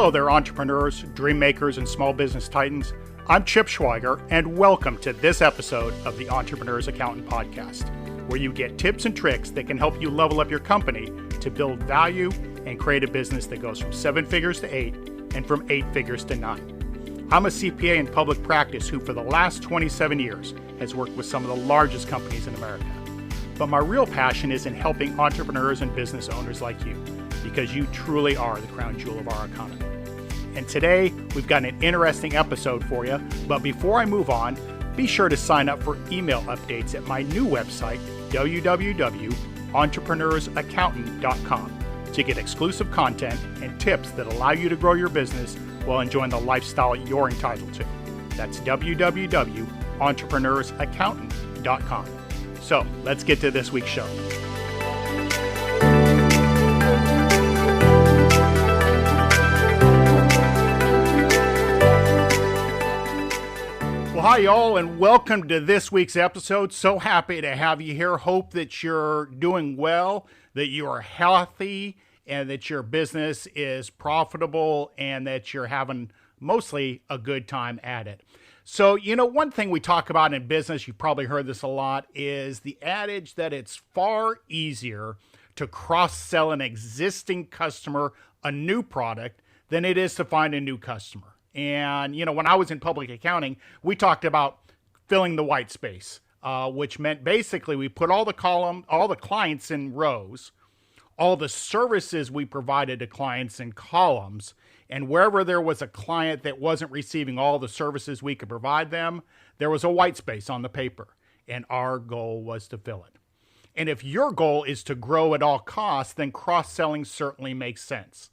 Hello there, entrepreneurs, dream makers, and small business titans. I'm Chip Schweiger, and welcome to this episode of the Entrepreneur's Accountant Podcast, where you get tips and tricks that can help you level up your company to build value and create a business that goes from 7 figures to 8 and from 8 figures to 9. I'm a CPA in public practice who for the last 27 years has worked with some of the largest companies in America. But my real passion is in helping entrepreneurs and business owners like you, because you truly are the crown jewel of our economy. And today, we've got an interesting episode for you, but before I move on, be sure to sign up for email updates at my new website, www.entrepreneursaccountant.com, to get exclusive content and tips that allow you to grow your business while enjoying the lifestyle you're entitled to. That's www.entrepreneursaccountant.com. So let's get to this week's show. Well, hi, y'all, and welcome to this week's episode. So happy to have you here. Hope that you're doing well, that you are healthy, and that your business is profitable, and that you're having mostly a good time at it. So, one thing we talk about in business, you've probably heard this a lot, is the adage that it's far easier to cross-sell an existing customer a new product than it is to find a new customer. And, when I was in public accounting, we talked about filling the white space, which meant basically we put all the clients in rows, all the services we provided to clients in columns, and wherever there was a client that wasn't receiving all the services we could provide them, there was a white space on the paper, and our goal was to fill it. And if your goal is to grow at all costs, then cross-selling certainly makes sense.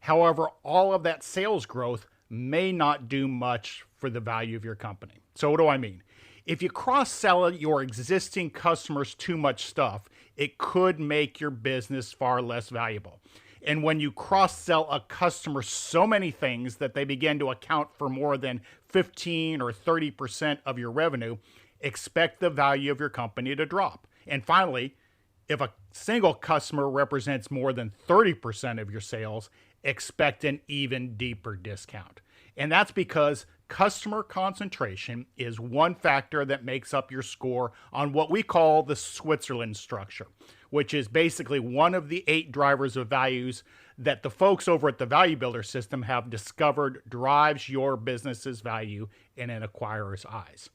However, all of that sales growth may not do much for the value of your company. So what do I mean? If you cross-sell your existing customers too much stuff, it could make your business far less valuable. And when you cross-sell a customer so many things that they begin to account for more than 15 or 30% of your revenue, expect the value of your company to drop. And finally, if a single customer represents more than 30% of your sales, expect an even deeper discount. And that's because customer concentration is one factor that makes up your score on what we call the Switzerland structure, which is basically one of the 8 drivers of values that the folks over at the Value Builder system have discovered drives your business's value in an acquirer's eyes.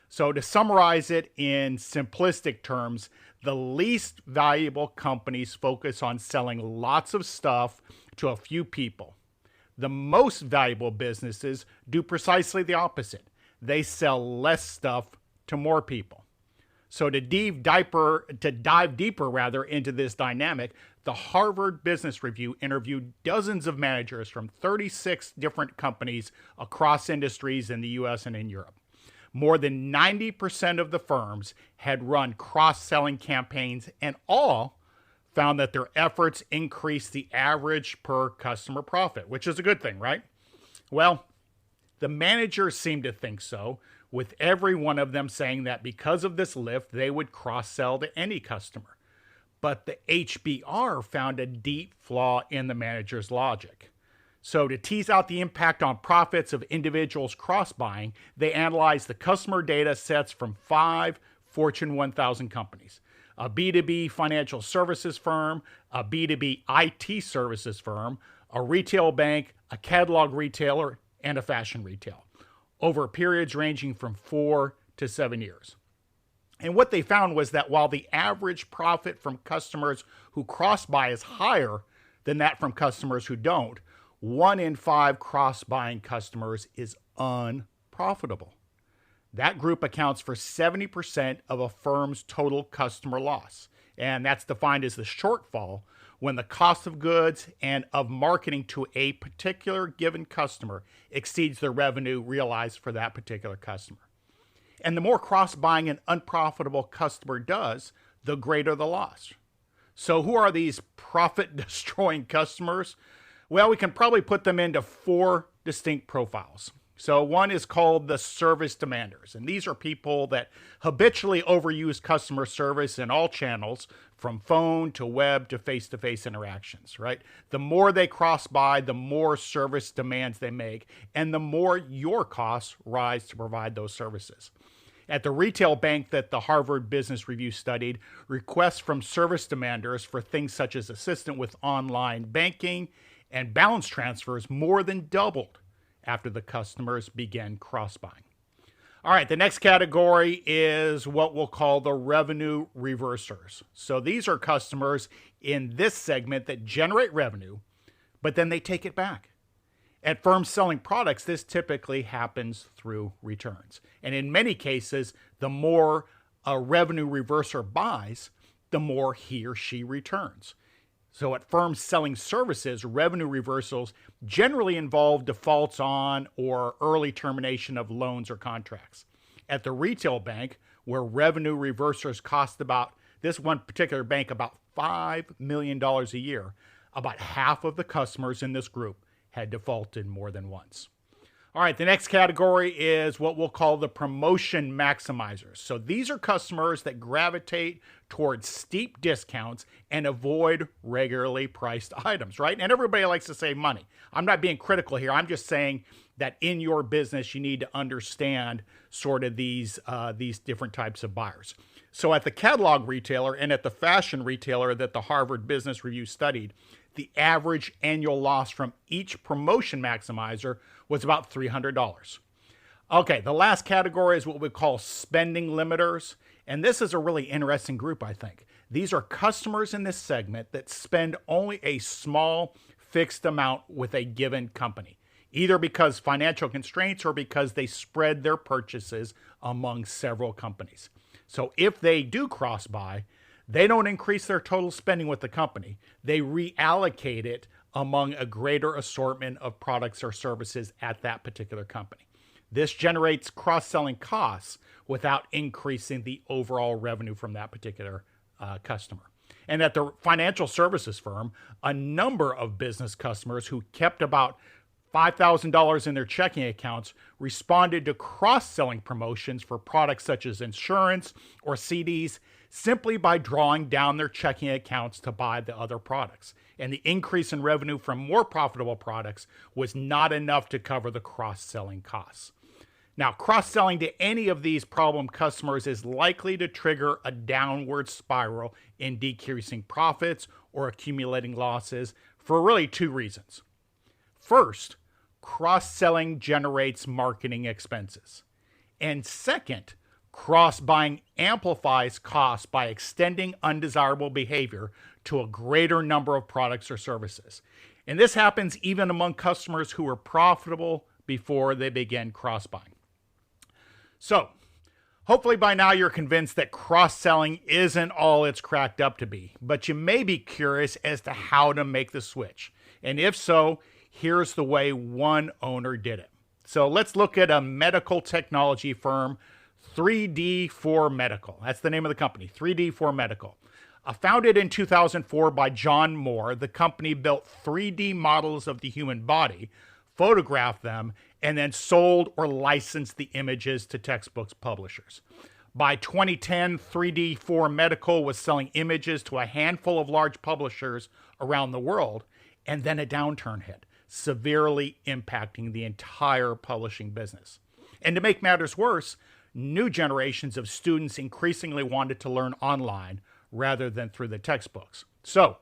So to summarize it in simplistic terms, the least valuable companies focus on selling lots of stuff to a few people. The most valuable businesses do precisely the opposite. They sell less stuff to more people. So to dive deeper into this dynamic, the Harvard Business Review interviewed dozens of managers from 36 different companies across industries in the US and in Europe. More than 90% of the firms had run cross-selling campaigns, and all found that their efforts increased the average per customer profit, which is a good thing, right? Well, the managers seemed to think so, with every one of them saying that because of this lift, they would cross-sell to any customer. But the HBR found a deep flaw in the manager's logic. So to tease out the impact on profits of individuals cross-buying, they analyzed the customer data sets from 5 Fortune 1000 companies: a B2B financial services firm, a B2B IT services firm, a retail bank, a catalog retailer, and a fashion retail, over periods ranging from 4 to 7 years. And what they found was that while the average profit from customers who cross-buy is higher than that from customers who don't, 1 in 5 cross-buying customers is unprofitable. That group accounts for 70% of a firm's total customer loss. And that's defined as the shortfall when the cost of goods and of marketing to a particular given customer exceeds the revenue realized for that particular customer. And the more cross-buying an unprofitable customer does, the greater the loss. So who are these profit-destroying customers? Well, we can probably put them into 4 distinct profiles. So one is called the service demanders, and these are people that habitually overuse customer service in all channels, from phone to web to face-to-face interactions, right? The more they cross by, the more service demands they make, and the more your costs rise to provide those services. At the retail bank that the Harvard Business Review studied, requests from service demanders for things such as assistant with online banking and balance transfers more than doubled after the customers began cross-buying. All right, the next category is what we'll call the revenue reversers. So these are customers in this segment that generate revenue, but then they take it back. At firms selling products, this typically happens through returns. And in many cases, the more a revenue reverser buys, the more he or she returns. So at firms selling services, revenue reversals generally involve defaults on or early termination of loans or contracts. At the retail bank, where revenue reversers cost this one particular bank about $5 million a year, about half of the customers in this group had defaulted more than once. All right, the next category is what we'll call the promotion maximizers. So these are customers that gravitate towards steep discounts and avoid regularly priced items, right? And everybody likes to save money. I'm not being critical here. I'm just saying that in your business, you need to understand sort of these different types of buyers. So at the catalog retailer and at the fashion retailer that the Harvard Business Review studied, the average annual loss from each promotion maximizer was about $300. Okay, the last category is what we call spending limiters. And this is a really interesting group, I think. These are customers in this segment that spend only a small fixed amount with a given company, either because financial constraints or because they spread their purchases among several companies. So if they do cross-buy, they don't increase their total spending with the company. They reallocate it among a greater assortment of products or services at that particular company. This generates cross-selling costs without increasing the overall revenue from that particular customer. And at the financial services firm, a number of business customers who kept about $5,000 in their checking accounts responded to cross-selling promotions for products such as insurance or CDs simply by drawing down their checking accounts to buy the other products. And the increase in revenue from more profitable products was not enough to cover the cross-selling costs. Now, cross-selling to any of these problem customers is likely to trigger a downward spiral in decreasing profits or accumulating losses for really two reasons. First, cross-selling generates marketing expenses. And second, cross-buying amplifies costs by extending undesirable behavior to a greater number of products or services. And this happens even among customers who were profitable before they began cross-buying. So, hopefully by now you're convinced that cross-selling isn't all it's cracked up to be, but you may be curious as to how to make the switch. And if so, here's the way one owner did it. So let's look at a medical technology firm, 3D4 Medical. That's the name of the company, 3D4 Medical. Founded in 2004 by John Moore, the company built 3D models of the human body, photographed them, and then sold or licensed the images to textbooks publishers. By 2010, 3D4 Medical was selling images to a handful of large publishers around the world, and then a downturn hit, severely impacting the entire publishing business. And to make matters worse, new generations of students increasingly wanted to learn online rather than through the textbooks. So,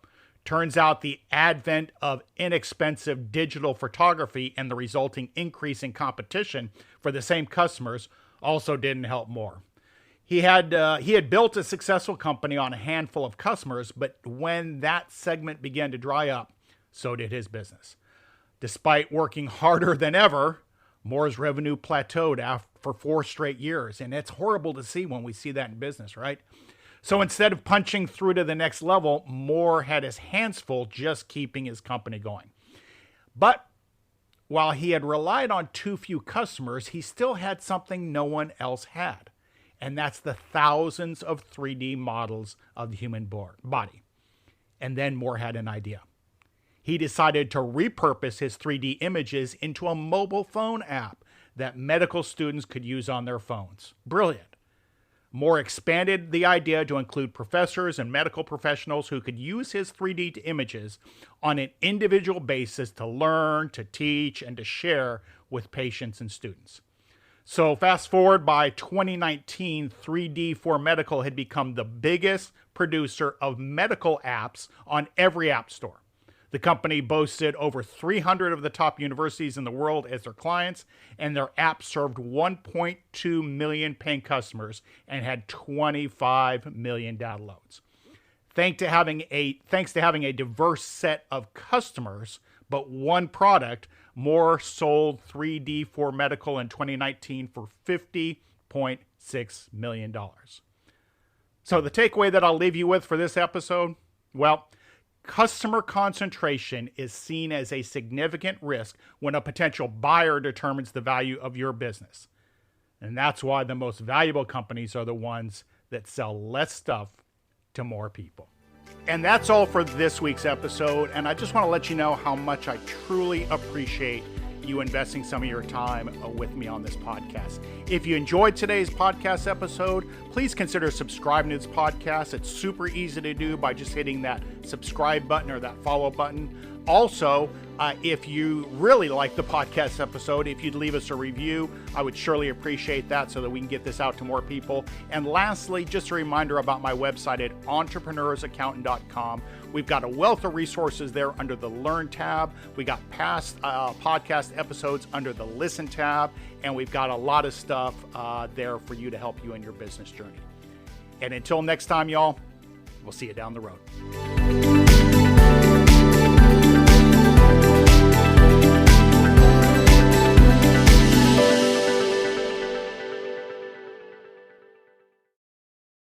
turns out the advent of inexpensive digital photography and the resulting increase in competition for the same customers also didn't help more. He had built a successful company on a handful of customers, but when that segment began to dry up, so did his business. Despite working harder than ever, Moore's revenue plateaued for 4 straight years, and it's horrible to see when we see that in business, right? So instead of punching through to the next level, Moore had his hands full just keeping his company going. But while he had relied on too few customers, he still had something no one else had, and that's the thousands of 3D models of the human body. And then Moore had an idea. He decided to repurpose his 3D images into a mobile phone app that medical students could use on their phones. Brilliant. Moore expanded the idea to include professors and medical professionals who could use his 3D images on an individual basis to learn, to teach, and to share with patients and students. So fast forward, by 2019, 3D for Medical had become the biggest producer of medical apps on every app store. The company boasted over 300 of the top universities in the world as their clients, and their app served 1.2 million paying customers and had 25 million downloads. Thanks to having a diverse set of customers, but one product, Moore sold 3D for Medical in 2019 for $50.6 million. So the takeaway that I'll leave you with for this episode, well, customer concentration is seen as a significant risk when a potential buyer determines the value of your business. And that's why the most valuable companies are the ones that sell less stuff to more people. And that's all for this week's episode. And I just want to let you know how much I truly appreciate you investing some of your time with me on this podcast. If you enjoyed today's podcast episode, please consider subscribing to this podcast. It's super easy to do by just hitting that subscribe button or that follow button. Also, if you really like the podcast episode, if you'd leave us a review, I would surely appreciate that so that we can get this out to more people. And lastly, just a reminder about my website at entrepreneursaccountant.com. We've got a wealth of resources there under the Learn tab. We got past podcast episodes under the Listen tab, and we've got a lot of stuff there for you to help you in your business journey. And until next time, y'all, we'll see you down the road.